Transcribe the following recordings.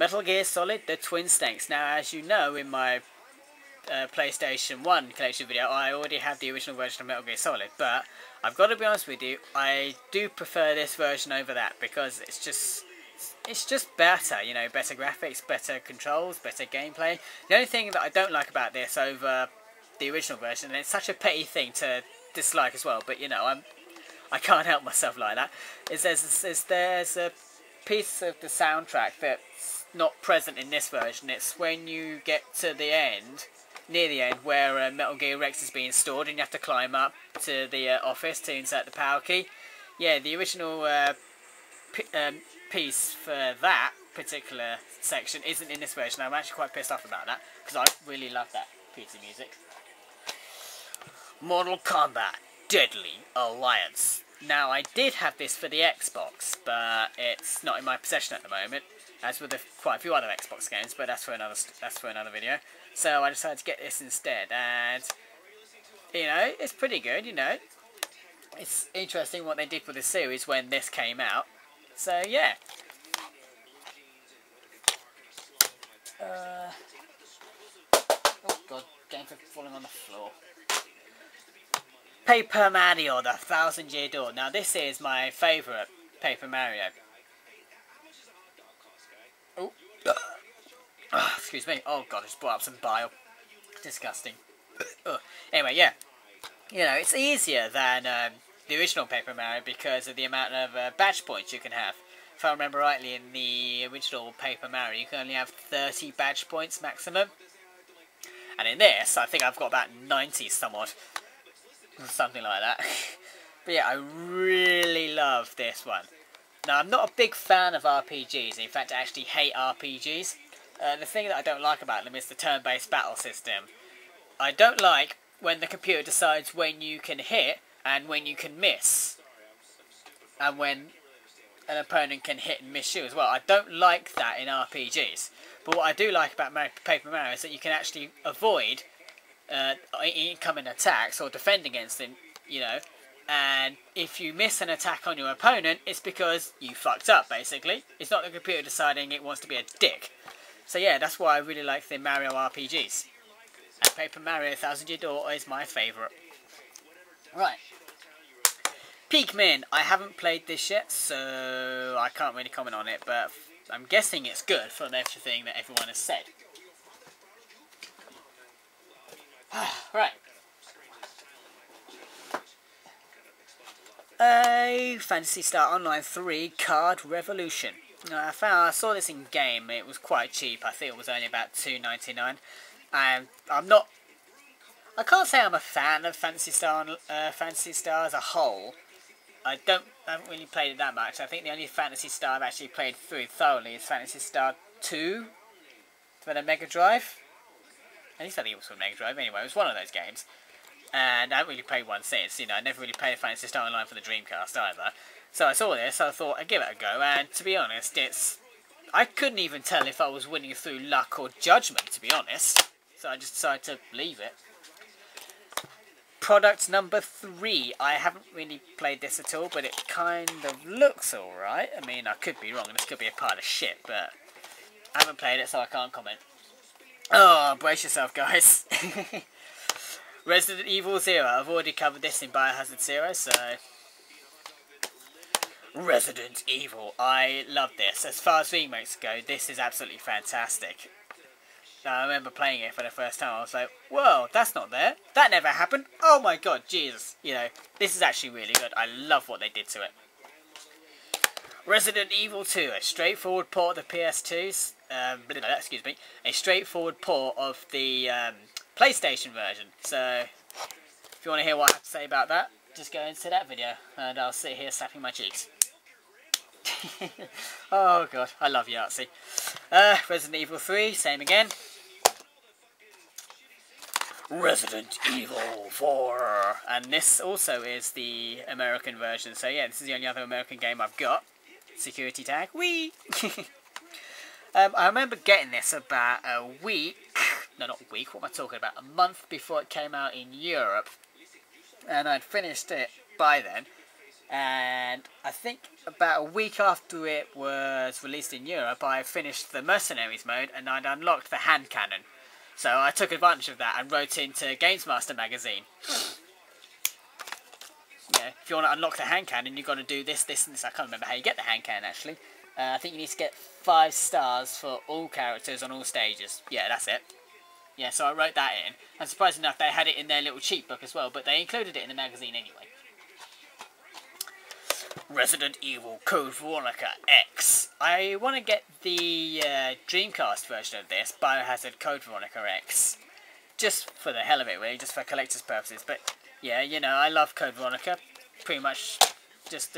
Metal Gear Solid, The Twin Snakes. Now, as you know, in my PlayStation 1 collection video, I already have the original version of Metal Gear Solid, but I've got to be honest with you, I do prefer this version over that, because it's just better, you know, better graphics, better controls, better gameplay. The only thing that I don't like about this over the original version, and it's such a petty thing to dislike as well, but you know, I can't help myself like that, is there's a piece of the soundtrack that's not present in this version. It's when you get to the end, near the end, where Metal Gear Rex is being stored and you have to climb up to the office to insert the power key. Yeah, the original piece for that particular section isn't in this version. I'm actually quite pissed off about that, because I really love that piece of music. Mortal Kombat Deadly Alliance. Now, I did have this for the Xbox, but it's not in my possession at the moment, as with quite a few other Xbox games, but that's for another video. So I decided to get this instead, and you know, it's pretty good. You know, it's interesting what they did with the series when this came out. So yeah. Oh god, games are falling on the floor. Paper Mario, the 1000-Year Door. Now this is my favourite Paper Mario. Oh. Excuse me. Oh god, I just brought up some bile. Disgusting. Anyway, yeah. You know, it's easier than the original Paper Mario because of the amount of badge points you can have. If I remember rightly, in the original Paper Mario, you can only have 30 badge points maximum. And in this, I think I've got about 90 somewhat. Something like that. But yeah, I really love this one. Now, I'm not a big fan of RPGs. In fact, I actually hate RPGs. The thing that I don't like about them is the turn-based battle system. I don't like when the computer decides when you can hit and when you can miss. And when an opponent can hit and miss you as well. I don't like that in RPGs. But what I do like about Paper Mario is that you can actually avoid incoming attacks or defend against them, you know, and if you miss an attack on your opponent, it's because you fucked up, basically. It's not the computer deciding it wants to be a dick. So yeah, that's why I really like the Mario RPGs. And Paper Mario 1000-Year Door is my favourite. Right. Pikmin. I haven't played this yet, so I can't really comment on it, but I'm guessing it's good from everything that everyone has said. Right. Phantasy Star Online 3 Card Revolution. I saw this in game. It was quite cheap. I think it was only about $2.99. And I can't say I'm a fan of Phantasy Star as a whole. I haven't really played it that much. I think the only Phantasy Star I've actually played through thoroughly is Phantasy Star 2 for the Mega Drive. At least I think it was for Mega Drive. Anyway, it was one of those games. And I haven't really played one since. You know, I never really played Phantasy Star Online for the Dreamcast either. So I saw this, I thought I'd give it a go. And to be honest, I couldn't even tell if I was winning through luck or judgment, to be honest. So I just decided to leave it. Product number 3. I haven't really played this at all, but it kind of looks alright. I mean, I could be wrong, and this could be a pile of shit, but I haven't played it, so I can't comment. Oh, brace yourself, guys. Resident Evil 0. I've already covered this in Biohazard 0, so... Resident Evil. I love this. As far as remakes go, this is absolutely fantastic. Now, I remember playing it for the first time. I was like, whoa, that's not there. That never happened. Oh my god, Jesus. You know, this is actually really good. I love what they did to it. Resident Evil 2. A straightforward port of the PS2's... excuse me. A straightforward port of the PlayStation version. So, if you want to hear what I have to say about that, just go into that video. And I'll sit here slapping my cheeks. Oh god, I love Yahtzee. Resident Evil 3, same again. Resident Evil 4. And this also is the American version. So yeah, this is the only other American game I've got. Security tag. Whee! I remember getting this about a week. No, not a week. What am I talking about? A month before it came out in Europe. And I'd finished it by then. And I think about a week after it was released in Europe, I finished the Mercenaries mode and I'd unlocked the hand cannon. So I took advantage of that and wrote into Games Master magazine. Yeah, if you want to unlock the hand cannon, you've got to do this, this and this. I can't remember how you get the hand cannon actually. I think you need to get 5 stars for all characters on all stages. Yeah, that's it. Yeah, so I wrote that in. And surprisingly enough, they had it in their little cheat book as well, but they included it in the magazine anyway. Resident Evil Code Veronica X. I want to get the Dreamcast version of this, Biohazard Code Veronica X. Just for the hell of it, really, just for collector's purposes. But, yeah, you know, I love Code Veronica. Pretty much just,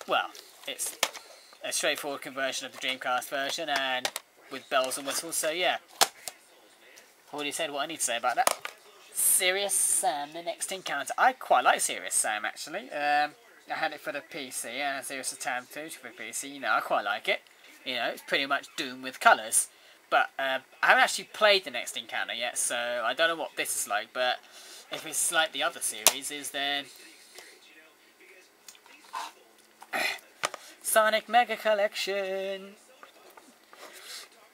well, it's a straightforward conversion of the Dreamcast version, and with bells and whistles, so yeah. Already said what I need to say about that. Serious Sam, the next encounter. I quite like Serious Sam, actually. I had it for the PC, and Serious Sam 2 for the PC. You know, I quite like it. You know, it's pretty much Doom with colours. But I haven't actually played the next encounter yet, so I don't know what this is like. But if it's like the other series, then Sonic Mega Collection.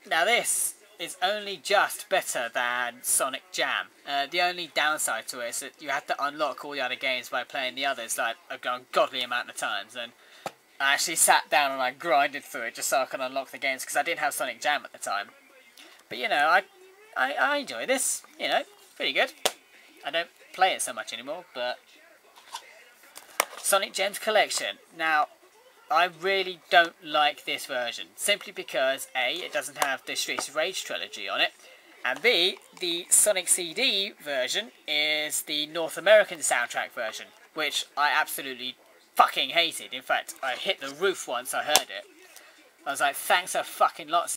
Now this is only just better than Sonic Jam. The only downside to it is that you have to unlock all the other games by playing the others like a godly amount of times, and I actually sat down and I grinded through it just so I could unlock the games because I didn't have Sonic Jam at the time. But you know, I enjoy this, you know, pretty good. I don't play it so much anymore, but Sonic Gems Collection. Now, I really don't like this version, simply because A, it doesn't have the Streets of Rage trilogy on it, and B, the Sonic CD version is the North American soundtrack version, which I absolutely fucking hated. In fact, I hit the roof once I heard it. I was like, thanks a fucking lot.